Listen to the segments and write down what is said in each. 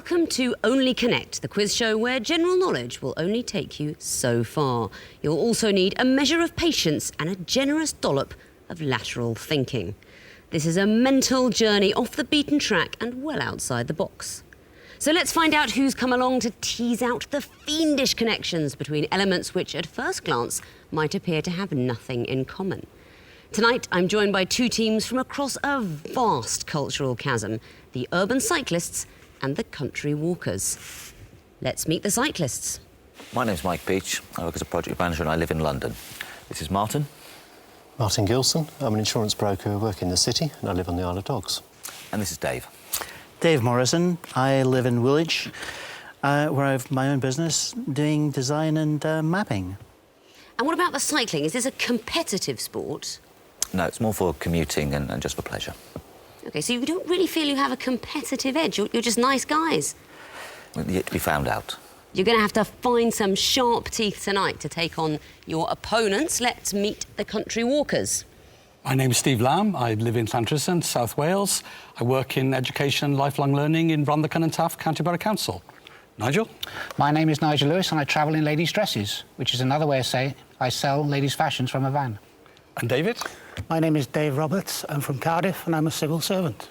Welcome to Only Connect, the quiz show where general knowledge will only take you so far. You'll also need a measure of patience and a generous dollop of lateral thinking. This is a mental journey off the beaten track and well outside the box. So let's find out who's come along to tease out the fiendish connections between elements which at first glance might appear to have nothing in common. Tonight, I'm joined by two teams from across a vast cultural chasm, the urban cyclists and the country walkers. Let's meet the cyclists. My name's Mike Beach. I work as a project manager and I live in London. This is Martin. Martin Gilson. I'm an insurance broker who work in the city and I live on the Isle of Dogs. And this is Dave. Dave Morrison. I live in Woolwich, where I have my own business doing design and mapping. And what about the cycling? Is this a competitive sport? No, it's more for commuting and just for pleasure. OK, so you don't really feel you have a competitive edge. You're just nice guys. Yet to be found out. You're going to have to find some sharp teeth tonight to take on your opponents. Let's meet the country walkers. My name's Steve Lamb. I live in Llantrisant, South Wales. I work in education and lifelong learning in Rhondda and Taff County Borough Council. Nigel? My name is Nigel Lewis and I travel in ladies' dresses, which is another way of saying I sell ladies' fashions from a van. And David? My name is Dave Roberts. I'm from Cardiff and I'm a civil servant.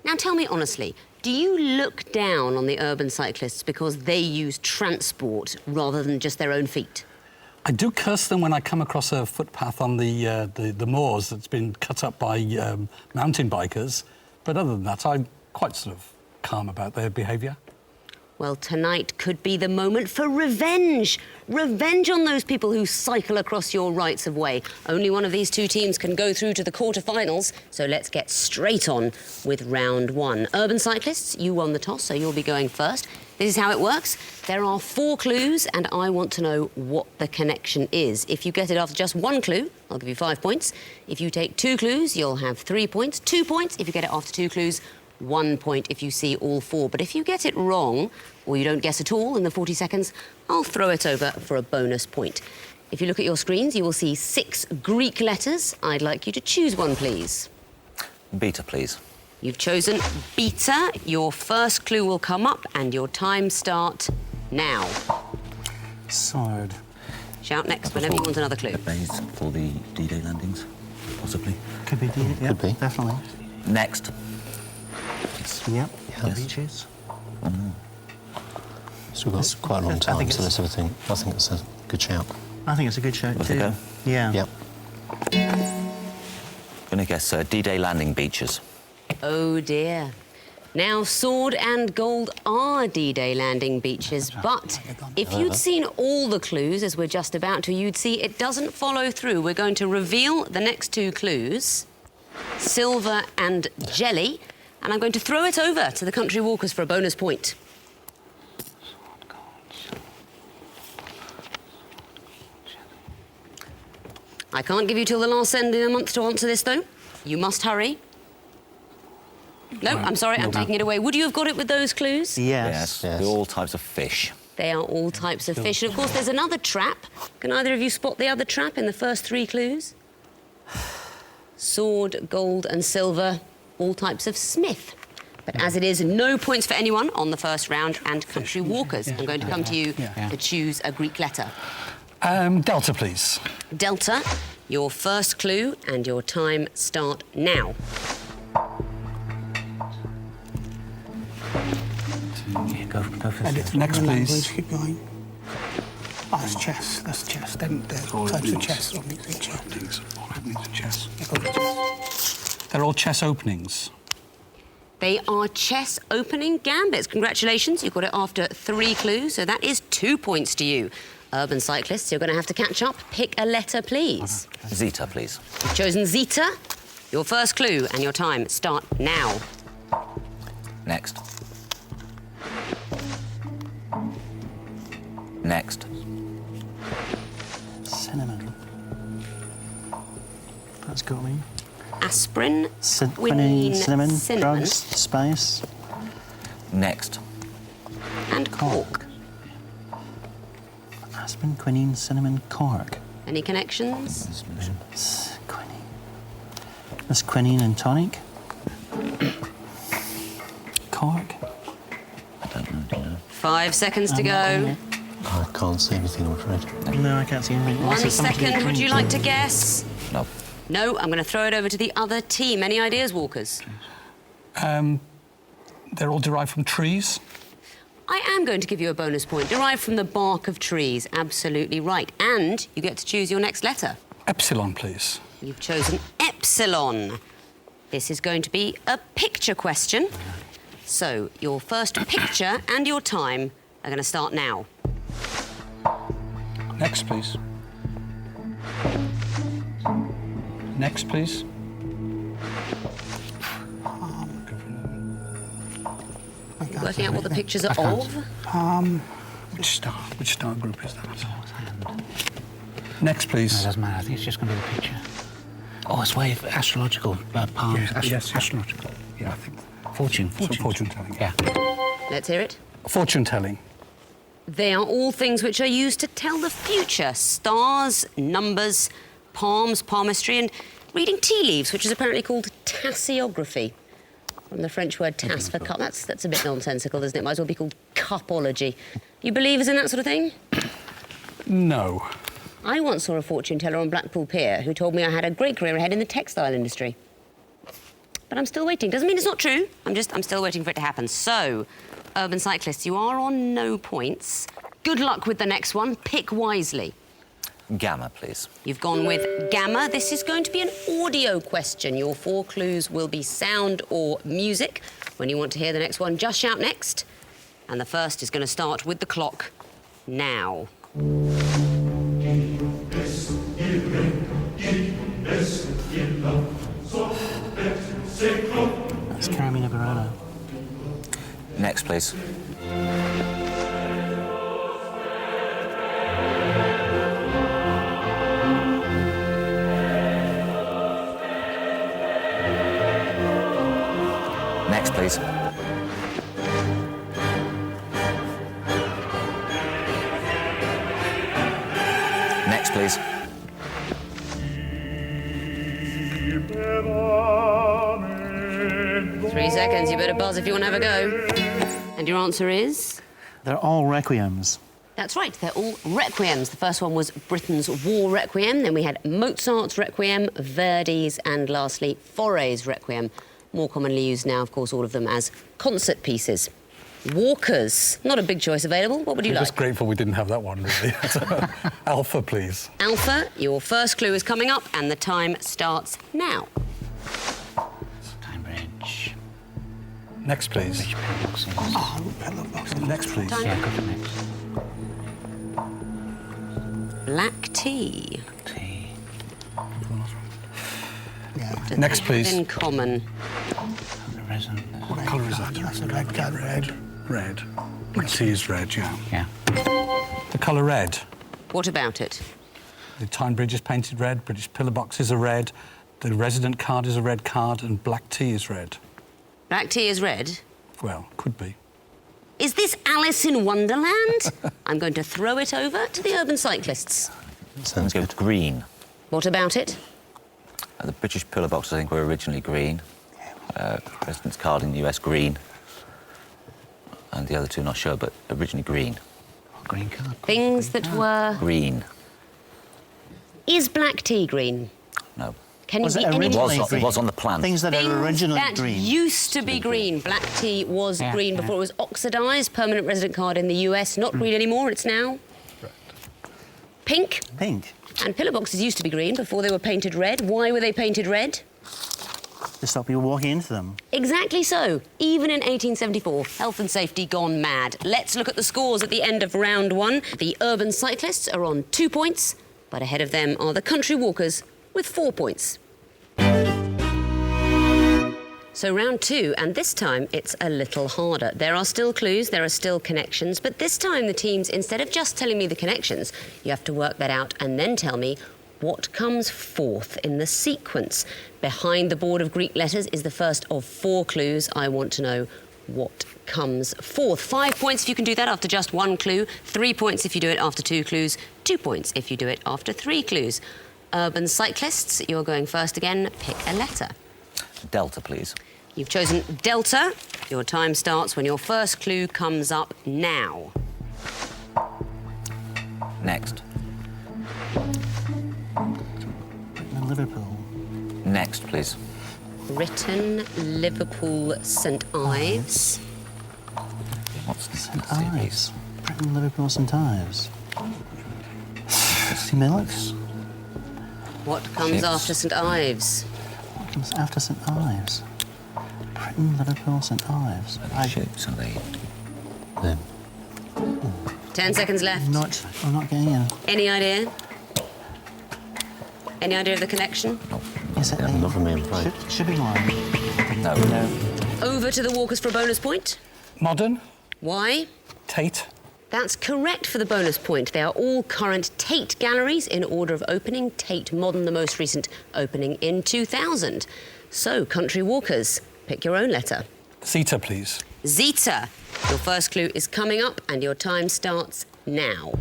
Now tell me honestly, do you look down on the urban cyclists because they use transport rather than just their own feet? I do curse them when I come across a footpath on the moors that's been cut up by mountain bikers. But other than that, I'm quite sort of calm about their behaviour. Well, tonight could be the moment for revenge. Revenge on those people who cycle across your rights of way. Only one of these two teams can go through to the quarter-finals, so let's get straight on with round one. Urban cyclists, you won the toss, so you'll be going first. This is how it works. There are 4 clues, and I want to know what the connection is. If you get it after just 1 clue, I'll give you 5 points. If you take 2 clues, you'll have 3 points. 2 points if you get it after 2 clues. 1 point if you see all 4. But if you get it wrong, or you don't guess at all in the 40 seconds, I'll throw it over for a bonus point. If you look at your screens, you will see 6 Greek letters. I'd like you to choose one, please. Beta, please. You've chosen beta. Your first clue will come up and your time start now. Sword. Shout next whenever you want another clue. Base for the D-Day landings, possibly. Could be, yeah, Could be. definitely. Next. Yep, Yes. beaches. So we've got quite a long time, so let's have a think. I think it's a good shout. I think it's a good show Worth too. a go? Yeah. Yep. Gonna guess D-Day landing beaches. Oh dear. Now, Sword and Gold are D-Day landing beaches, but if you'd seen all the clues, as we're just about to, you'd see it doesn't follow through. We're going to reveal the next 2 clues, silver and jelly, and I'm going to throw it over to the country walkers for a bonus point. I can't give you till the last end of the month to answer this, though. You must hurry. No, I'm sorry, I'm taking it away. Would you have got it with those clues? Yes. Yes. They're all types of fish. They are all types of fish. And, of course, there's another trap. Can either of you spot the other trap in the first 3 clues? Sword, gold and silver, all types of smith. But as it is, no points for anyone on the first round, and country walkers. I'm going to come to you to choose a Greek letter. Delta, please. Delta, your first clue, and your time start now. Yeah, go for Edit Next, the please. language, keep going. Oh, that's chess. That's chess. Then the types of chess. All openings are chess. Yeah, go for chess. They're all chess openings. They are chess opening gambits. Congratulations, you got it after 3 clues, so that is 2 points to you. Urban cyclists, you're going to have to catch up. Pick a letter, please. Zeta, please. You've chosen Zeta. Your first clue and your time start now. Next. Next. cinnamon. That's got me. Aspirin, Quinine, cinnamon, cinnamon, drugs, spice. Next. and cork. Aspirin, quinine, cinnamon, cork. Any connections? Quinine. That's quinine and tonic. Cork. 5 seconds to go. I can't see anything, I'm afraid. No, I can't see anything. 1 second. Would you like to guess? No. No, I'm going to throw it over to the other team. Any ideas, Walkers? They're all derived from trees. I am going to give you a bonus point. Derived from the bark of trees. Absolutely right. And you get to choose your next letter. Epsilon, please. You've chosen epsilon. This is going to be a picture question. So, your first picture and your time are going to start now. Next, please. Next, please. Working out what the pictures are of. Which star group is that? Next, No, it please. doesn't matter. I think it's just going to be the picture. Oh, it's way astrological. Palms. Yes. Astrological. Yeah, I think. Fortune. Fortune telling. Yeah. Let's hear it. Fortune telling. They are all things which are used to tell the future. Stars, numbers, palms, palmistry, and reading tea leaves, which is apparently called tasseography. From the French word tasse for cup. That's a bit nonsensical, isn't it? Might as well be called cupology. You believers in that sort of thing? No. I once saw a fortune teller on Blackpool Pier who told me I had a great career ahead in the textile industry. But I'm still waiting. Doesn't mean it's not true. I'm still waiting for it to happen. So, urban cyclists, you are on no points. Good luck with the next one. Pick wisely. Gamma, please. You've gone with gamma. This is going to be an audio question. Your 4 clues will be sound or music. When you want to hear the next one, just shout next. And the first is going to start with the clock now. That's Carmina Burana. Next, please. Next, please. Next, please. Three seconds. You better buzz if you want to have a go. And your answer is? They're all requiems. That's right, they're all requiems. The first one was Britain's War Requiem, then we had Mozart's Requiem, Verdi's, and lastly, Fauré's Requiem. More commonly used now, of course, all of them as concert pieces. Walkers, not a big choice available. What would you I'm like? just grateful we didn't have that one, really. Alpha, please. Alpha, your first clue is coming up, and the time starts now. Time Bridge. Next, please. Pillboxes. Oh, pillow box. Next, please. Time. Yeah, go for next. Black tea. Tea. Yeah. Next, please. In common. The resin. What colour is that? That's a red card. Red. Black tea is red, yeah. Yeah. The colour red. What about it? The Tyne Bridge is painted red, British pillar boxes are red, the resident card is a red card, and black tea is red. Black tea is red. Well, could be. Is this Alice in Wonderland? I'm going to throw it over to the urban cyclists. Sounds Go good. green. What about it? The British pillar boxes, I think, were originally green. President's card in the US, green. And the other two, not sure, but originally green. Green card. Things that were... Green. Is black tea green? No. Can Was you it be any originally It green? was on the plan. Things that Things are originally that green. used to be green. Black tea was Yeah, green yeah. before it was oxidised. Permanent resident card in the US, not green anymore. It's now pink. Pink. And pillar boxes used to be green before they were painted red. Why were they painted red? To stop people walking into them. Exactly so. Even in 1874, health and safety gone mad. Let's look at the scores at the end of round 1. The urban cyclists are on 2 points, but ahead of them are the country walkers with 4 points. So round 2, and this time it's a little harder. There are still clues, there are still connections, but this time the teams, instead of just telling me the connections, you have to work that out and then tell me what comes fourth in the sequence. Behind the board of Greek letters is the first of 4 clues. I want to know what comes fourth. 5 points if you can do that after just 1 clue, 3 points if you do it after 2 clues, 2 points if you do it after 3 clues. Urban cyclists, you're going first again. Pick a letter. Delta, please. You've chosen Delta. Your time starts when your first clue comes up now. Next. Britain, Liverpool. Next, please. Britain, Liverpool, St Ives. What's the St series? Ives. Britain, Liverpool, St Ives. Milks. What comes Ships. after St Ives? What comes after St Ives? Britain, Liverpool, St Ives. Ships, are they? Then 10 seconds left. I'm not getting in. Any idea? Any idea of the connection? Is it Yeah, not for me, I'm afraid. Shipping line? No. No. Over to the walkers for a bonus point. Modern, Why? Tate, That's correct for the bonus point. They are all current Tate galleries in order of opening. Tate Modern, the most recent opening in 2000. So, country walkers, pick your own letter. Zeta, please. Zeta. Your first clue is coming up and your time starts now.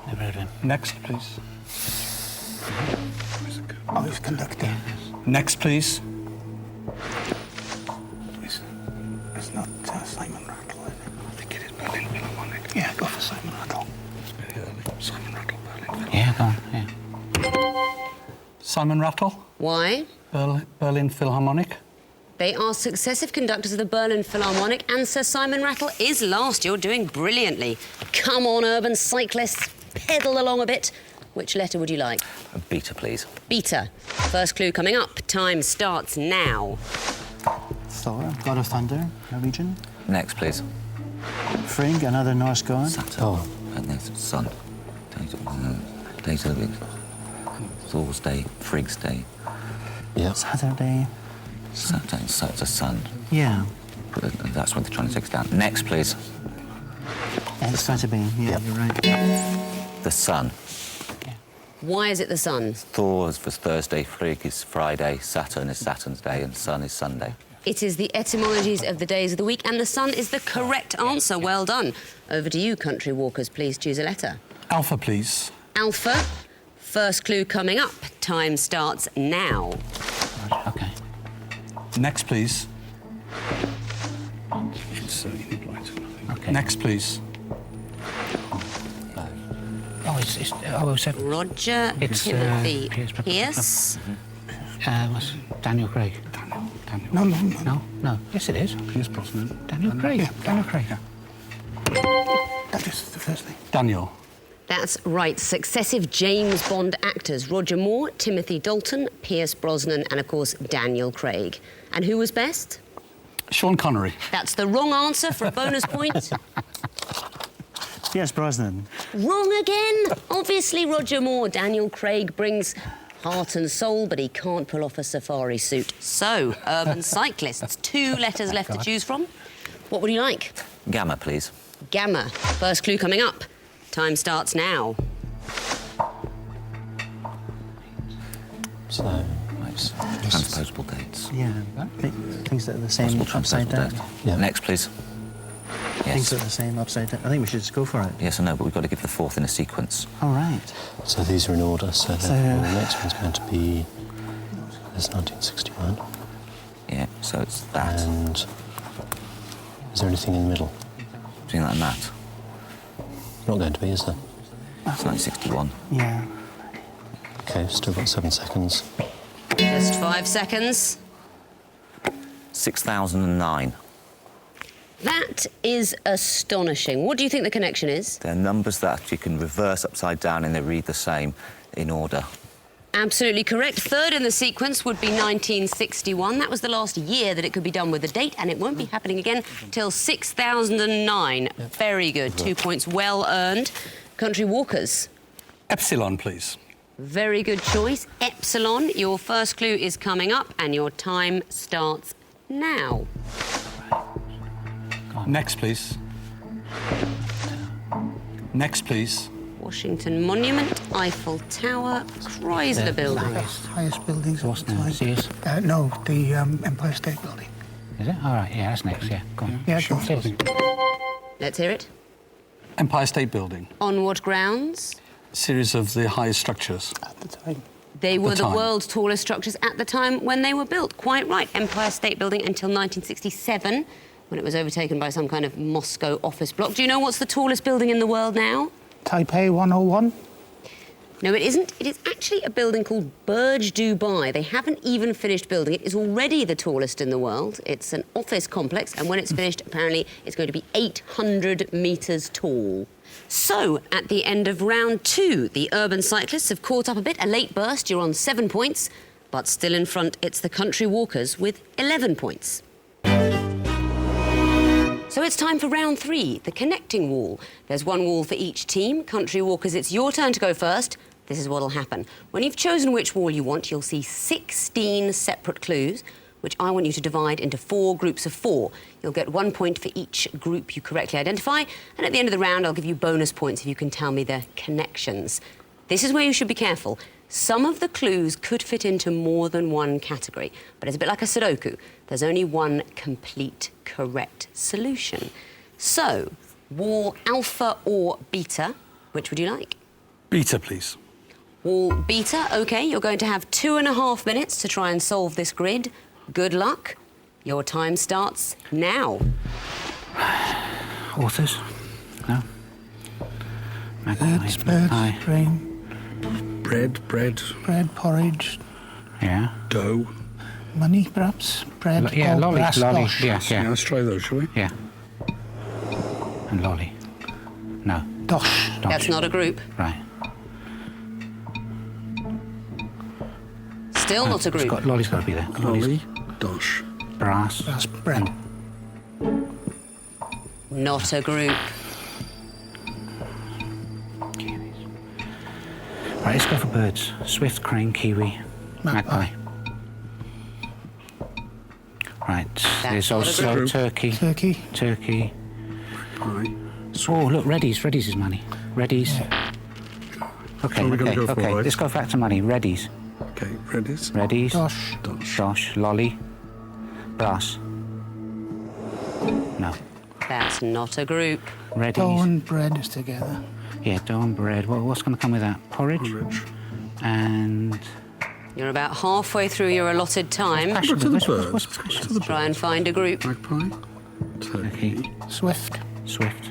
Never heard of him. Next, please. Oh, he's conductor. Next, please. It's not Simon Rattle, is it? I think it is Berlin Philharmonic. Yeah, go for Simon Rattle. It's very early. Simon Rattle, Berlin. Yeah, go on, yeah. Simon Rattle, Why? Berlin Philharmonic. They are successive conductors of the Berlin Philharmonic, and Sir Simon Rattle is last. You're doing brilliantly. Come on, urban cyclists, pedal along a bit. Which letter would you like? A beta, please. Beta. First clue coming up. Time starts now. Thor, God of Thunder, Norwegian. Next, please. Frigg, another Norse god. Saturn. Oh. And next, Sun. Days of the week. Thor's Day, Frigg's Day. Yeah. Saturday. Saturn, so it's a sun. Yeah. That's what they're trying to take us down. Next, please. It's got to be. Yeah, Yep. you're right. The sun. Why is it the sun? Thor is for Thursday, Frigg is Friday, Saturn is Saturn's day, and Sun is Sunday. It is the etymologies of the days of the week, and the sun is the correct answer. Well done. Over to you, country walkers. Please choose a letter. Alpha, please. Alpha. First clue coming up. Time starts now. Right, OK. Next, please. OK. Next, please. Oh, it's Roger It's, Timothy Pierce. Pierce. what's Daniel Craig. Daniel. No. No? No. Yes, it is. Pierce Brosnan. Daniel Craig. Yeah. Daniel Craig. That is the first thing. Daniel. That's right. Successive James Bond actors. Roger Moore, Timothy Dalton, Pierce Brosnan, and, of course, Daniel Craig. And who was best? Sean Connery. That's the wrong answer for a bonus point. Yes, Brosnan. Wrong again. Obviously, Roger Moore. Daniel Craig brings heart and soul, but he can't pull off a safari suit. So, urban cyclists, 2 letters left to choose from. What would you like? Gamma, please. Gamma. First clue coming up. Time starts now. So, Right. Transposable dates. Yeah. Things that are the same Possible upside transposable down. dates. Yeah. Next, please. Things Yes. that are the same upside down. I think we should just go for it. Yes, I know, but we've got to give the fourth in a sequence. All right. so these are in order. So therefore, the next one's going to be. There's 1961. Yeah, so it's that. And is there anything in the middle? Something like that. Not going to be, is there? That's 1961. Yeah. Okay, still got 7 seconds. Just 5 seconds. 6009. That is astonishing. What do you think the connection is? They're numbers that you can reverse upside down and they read the same in order. Absolutely correct. Third in the sequence would be 1961. That was the last year that it could be done with a date, and it won't be happening again till 6009. Very good. 2 points well earned. Country walkers. Epsilon, please. Very good choice. Epsilon. Your first clue is coming up, and your time starts now. Next, please. Next, please. Washington Monument, Eiffel Tower, Chrysler Building. Highest buildings of What's the time. next? Sears? No, the Empire State Building. Is it? All right, yeah, that's next, yeah. Go on. Yeah, Sure. go. Sears. Let's hear it. Empire State Building. On what grounds? Series of the highest structures. At the time. They were the time. world's tallest structures at the time when they were built. Quite right. Empire State Building until 1967, when it was overtaken by some kind of Moscow office block. Do you know what's the tallest building in the world now? Taipei 101. No, it isn't. It is actually a building called Burj Dubai. They haven't even finished building it. It's already the tallest in the world. It's an office complex, and when it's finished, apparently it's going to be 800 metres tall. So, at the end of round 2, the urban cyclists have caught up a bit. A late burst, you're on 7 points, but still in front, it's the country walkers with 11 points. So it's time for round 3, the connecting wall. There's one wall for each team. Country walkers, it's your turn to go first. This is what'll happen. When you've chosen which wall you want, you'll see 16 separate clues, which I want you to divide into 4 groups of 4. You'll get 1 point for each group you correctly identify, and at the end of the round, I'll give you bonus points if you can tell me the connections. This is where you should be careful. Some of the clues could fit into more than one category, but it's a bit like a Sudoku. There's only one complete correct solution. So, wall alpha or beta, which would you like? Beta, please. Wall beta, OK, you're going to have 2.5 minutes to try and solve this grid. Good luck. Your time starts now. Authors? No? Birds, grain, Bread, bread, porridge, Yeah. dough. money, perhaps. Bread, Yeah, gold, lolly, brass, lolly. dosh. Yeah, Yeah, yeah, let's try those, shall we? yeah. And lolly. No. Dosh. That's not a group. Right. Still not a group. Lolly's got to be there. Lolly, dosh. Brass. Brass, bread. Not a group. Right, let's go for birds. Swift, crane, kiwi, magpie. Right, there's not a also group. turkey. Turkey. Turkey. Pie. Oh, look, Reddies. Reddies is money. Reddies. Okay, What are we gonna okay, go for, okay. right? Let's go back to money. Reddies. Okay, Reddies. Reddies. Dosh. Dosh. Dosh. Lolly. Brass. No. That's not a group. Reddies. Dough and bread is together. Yeah, dough and bread. What's going to come with that? Porridge. Porridge. And You're about halfway through your allotted time. What are the What's birds? passion? What are the Try and find a group. magpie? Turkey. Swift. Swift.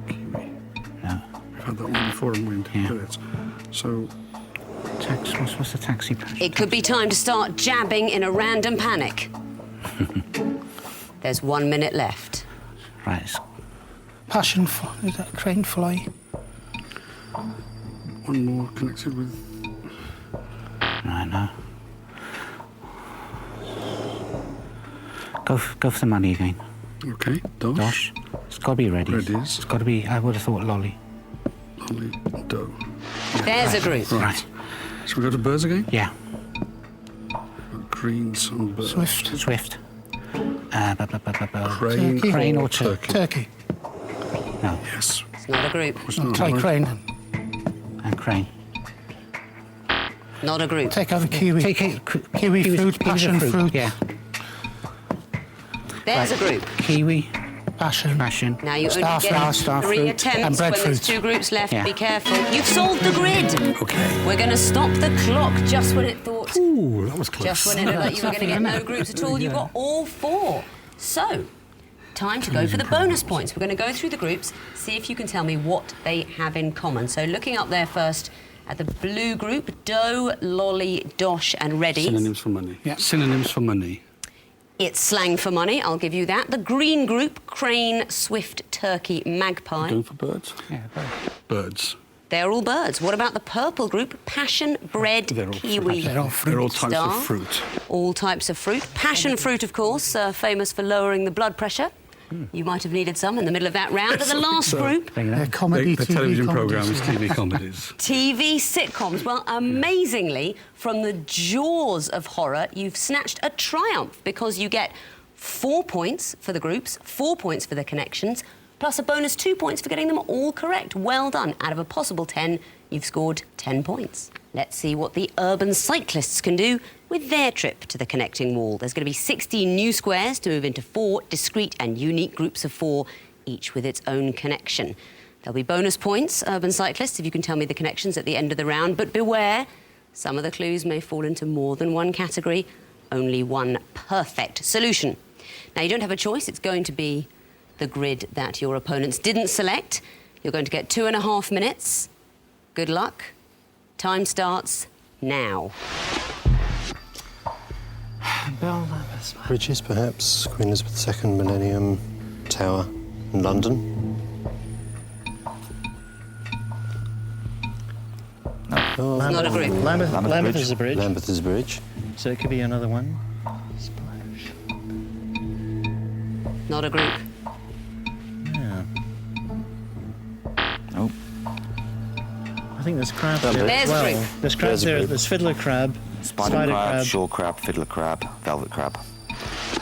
Kiwi. No. We've had that one before and we didn't Yeah. get it. So, What's the taxi passion? It could be time to start jabbing in a random panic. There's 1 minute left. Right. Passion, is that crane fly? one more connected with Right now. Go for the money again. okay, dosh, Dosh. It's got to be Reddies. Reddies. It's got to be. I would have thought lolly. lolly, dough. There's a group. Right. So we go to birds again? Yeah. Green, some birds. Swift. Swift. Crane, Turkey. Crane or turkey? Turkey. No. Yes. It's not a group. It's not Try right. crane. And crane. Not a group. Take out the kiwi. Take it. Kiwi fruit, passion fruit. Yeah. There's a group. Kiwi. Passion. Passion. Now you only Star get fruit. Star 3 fruit. attempts And when there's breadfruit. 2 groups left. Yeah. Be careful. You've solved the grid. Okay. We're going to stop the clock just when it thought. Ooh, that was close. Just when it looked like you were going to get no groups at all, you got all 4. So, time to go for the bonus points. We're going to go through the groups, see if you can tell me what they have in common. So, looking up there first at the blue group, dough, lolly, dosh, and reddies. Synonyms for money. Yeah. Synonyms for money. It's slang for money, I'll give you that. The green group, crane, swift, turkey, magpie. Going for birds? Yeah. Birds. They're all birds. What about the purple group? Passion, bread, They're all kiwi. They're all fruit. They're all types Star. of fruit. All types of fruit. Passion fruit, of course, famous for lowering the blood pressure. You might have needed some in the middle of that round. And the last group, They're comedy, The TV television comedies. programmes, TV comedies. TV sitcoms. Well, amazingly, from the jaws of horror, you've snatched a triumph because you get 4 points for the groups, 4 points for the connections, plus a bonus 2 points for getting them all correct. Well done. Out of a possible 10, you've scored 10 points. Let's see what the urban cyclists can do with their trip to the connecting wall. There's going to be 16 new squares to move into 4 discrete and unique groups of 4, each with its own connection. There'll be bonus points, urban cyclists, if you can tell me the connections at the end of the round. But beware, some of the clues may fall into more than one category. Only one perfect solution. Now, you don't have a choice. It's going to be the grid that your opponents didn't select. You're going to get 2.5 minutes. Good luck. Time starts now. Bridges, perhaps. Queen Elizabeth II, Millennium Tower, in London. No. Not a group. Lambeth Bridge. is a bridge, Lambeth is a bridge. so it could be another one. Not a group. Yeah. Nope. I think there's crabs there There's as a well. group. There's crabs There's a there. group. There's fiddler crab, Spider crab, shore crab, fiddler crab, velvet crab.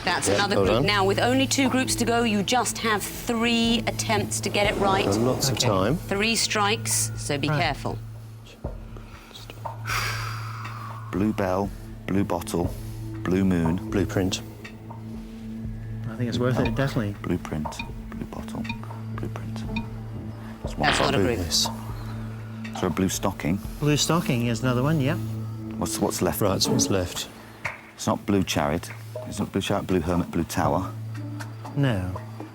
That's Yeah, another well group. done. Now, with only 2 groups to go, you just have 3 attempts to get it right. Got lots of time. 3 strikes, so be careful. Blue bell, blue bottle, blue moon, Blueprint. I think it's worth it, definitely. blueprint, blue bottle, blueprint. That's one That's not a blue. group. Yes. So a blue stocking. Blue stocking is another one, yeah. What's left? Right, so what's left? It's not blue chariot. It's not blue chariot, blue hermit, blue tower. No.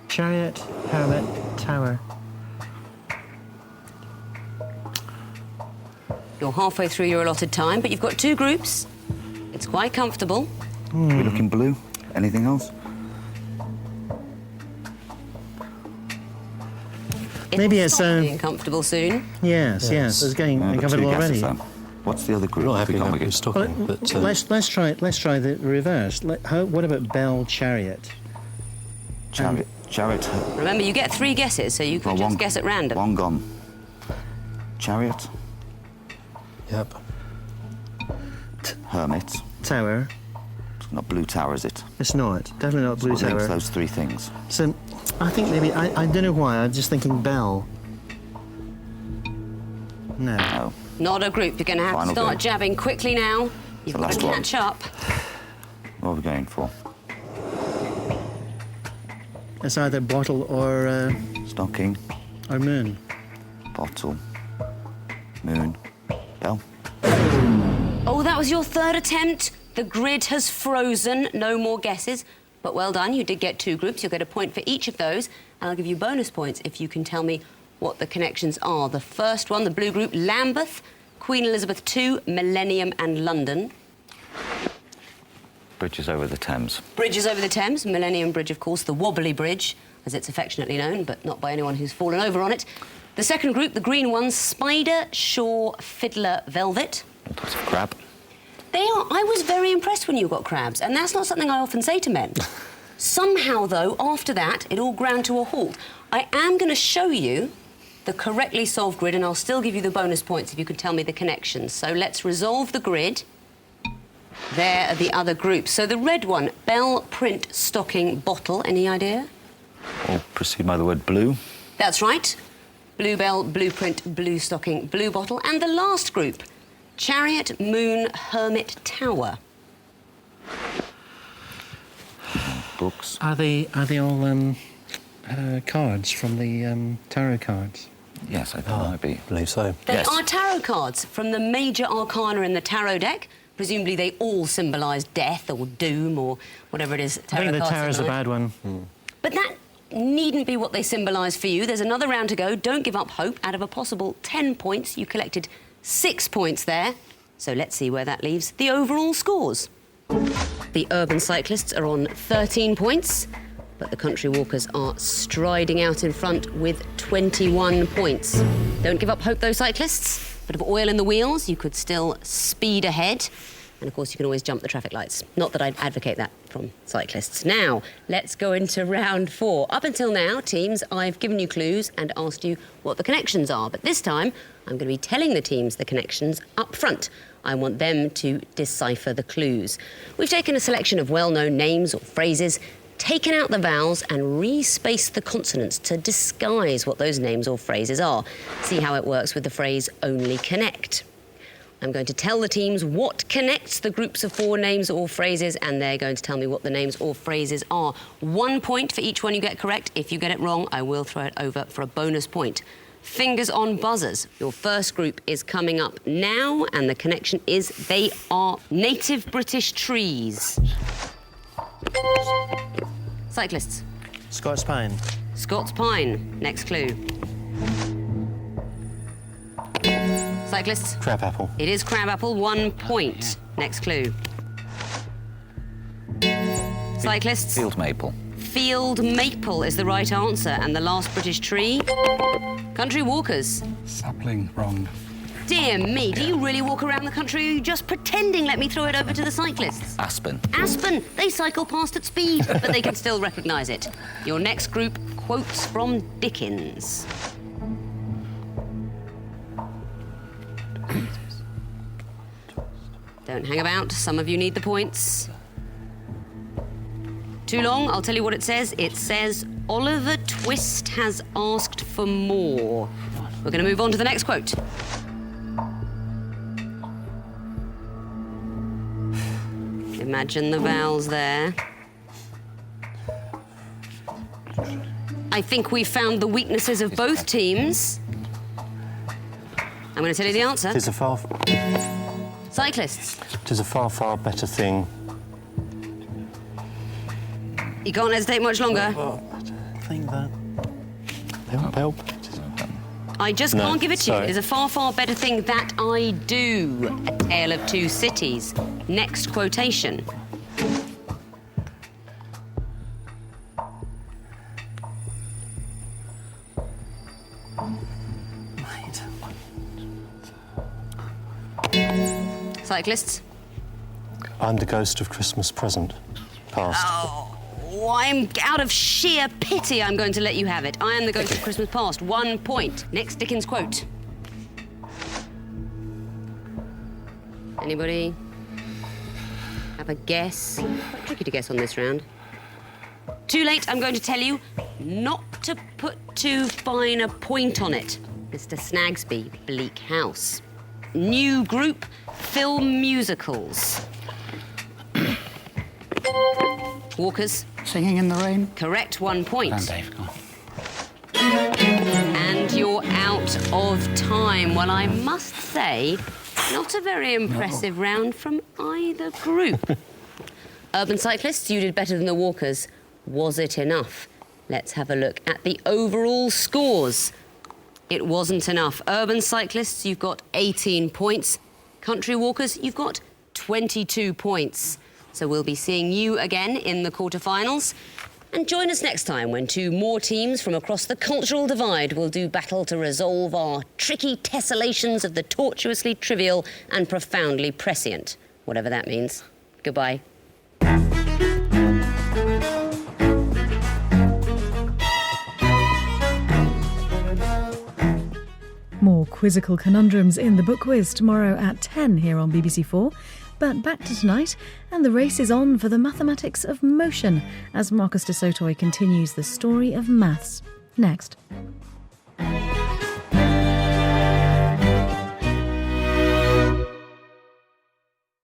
Chariot, hermit, tower. You're halfway through your allotted time, but you've got 2 groups. It's quite comfortable. Are we looking blue? Anything else? Maybe It'll it's, stop being comfortable soon. Yes, yes. It's getting I've got 2 uncomfortable guesses already. then. What's the other group? We're not happy We can't with make it. stocking, but Let's try the reverse. What about bell chariot? Chariot. Remember, you get 3 guesses, so you can Well, just guess at random. One gone. Chariot, yep. hermit. Tower. It's not blue tower, is it? It's not. Definitely not blue What links tower. those 3 things? So, I think maybe I don't know why. I'm just thinking bell. No. No. Not a group. You're going to have Final to start group. jabbing quickly now. You've The got to last one. catch up. What are we going for? It's either bottle or Stocking, moon. bottle, moon, bell. Oh, that was your 3rd attempt. The grid has frozen. No more guesses. But well done. You did get 2 groups. You'll get a point for each of those. And I'll give you bonus points if you can tell me what the connections are. The first one, the blue group, Lambeth, Queen Elizabeth II, Millennium and London. Bridges over the Thames. Bridges over the Thames, Millennium Bridge, of course, the wobbly bridge, as it's affectionately known, but not by anyone who's fallen over on it. The second group, the green ones, Spider, Shore, Fiddler, Velvet. All types of crab. They are. I was very impressed when you got crabs, and that's not something I often say to men. Somehow, though, after that, it all ground to a halt. I am going to show you the correctly solved grid, and I'll still give you the bonus points if you can tell me the connections. So let's resolve the grid. There are the other groups. So the red one, bell, print, stocking, bottle. Any idea? All preceded by the word blue. That's right. Blue bell, blue print, blue stocking, blue bottle. And the last group, chariot, moon, hermit, tower. Books. Are they all cards from the tarot cards? Yes, I think it might be. I believe so. They Yes. are tarot cards from the major arcana in the tarot deck. Presumably they all symbolise death or doom or whatever it is. I think the cards tower's a symbolize. bad one. But that needn't be what they symbolise for you. There's another round to go. Don't give up hope. Out of a possible 10 points, you collected 6 points there. So let's see where that leaves the overall scores. The urban cyclists are on 13 points, but the country walkers are striding out in front with 21 points. Don't give up hope, though, cyclists. Bit of oil in the wheels, you could still speed ahead. And, of course, you can always jump the traffic lights. Not that I'd advocate that from cyclists. Now, let's go into round 4. Up until now, teams, I've given you clues and asked you what the connections are. But this time, I'm going to be telling the teams the connections up front. I want them to decipher the clues. We've taken a selection of well-known names or phrases, taken out the vowels and re-spaced the consonants to disguise what those names or phrases are. See how it works with the phrase only connect. I'm going to tell the teams what connects the groups of 4 names or phrases, and they're going to tell me what the names or phrases are. 1 point for each one you get correct. If you get it wrong, I will throw it over for a bonus point. Fingers on buzzers. Your first group is coming up now, and the connection is they are native British trees. Cyclists. Scots pine. Scots pine. Next clue. Cyclists. Crabapple. It is crabapple. 1 point. Next clue. Cyclists. Field maple. Field maple is the right answer, and the last British tree. Country walkers. Sapling, wrong. Dear me, do you really walk around the country, or are you just pretending? Let me throw it over to the cyclists. Aspen. Aspen. They cycle past at speed, but they can still recognise it. Your next group, quotes from Dickens. Don't hang about. Some of you need the points. Too long? I'll tell you what it says. It says, Oliver Twist has asked for more. We're going to move on to the next quote. Imagine the vowels there. I think we found the weaknesses of both teams. I'm going to tell you the answer. Tis a far, Cyclists. tis a far, far better thing. You can't hesitate much longer. I think that. Help. I just No, can't give it to you. sorry. There's a far, far better thing that I do. A Tale of Two Cities. Next quotation. Cyclists. I'm the ghost of Christmas present. Past. Oh, I'm out of sheer pity. I'm going to let you have it. I am the ghost of Christmas past. 1 point. Next Dickens quote. Anybody have a guess? Quite tricky to guess on this round. Too late. I'm going to tell you not to put too fine a point on it. Mr. Snagsby, Bleak House. New group, film musicals. Walkers. Singing in the Rain. Correct, 1 point. Come on, Dave, go on. And you're out of time. Well, I must say, not a very impressive round from either group. Urban cyclists, you did better than the walkers. Was it enough? Let's have a look at the overall scores. It wasn't enough. Urban cyclists, you've got 18 points. Country walkers, you've got 22 points. So we'll be seeing you again in the quarterfinals. And join us next time when 2 more teams from across the cultural divide will do battle to resolve our tricky tessellations of the tortuously trivial and profoundly prescient, whatever that means. Goodbye. More quizzical conundrums in the book quiz tomorrow at 10 here on BBC4. But back to tonight, and the race is on for the mathematics of motion as Marcus de Sotoy continues the story of maths. Next.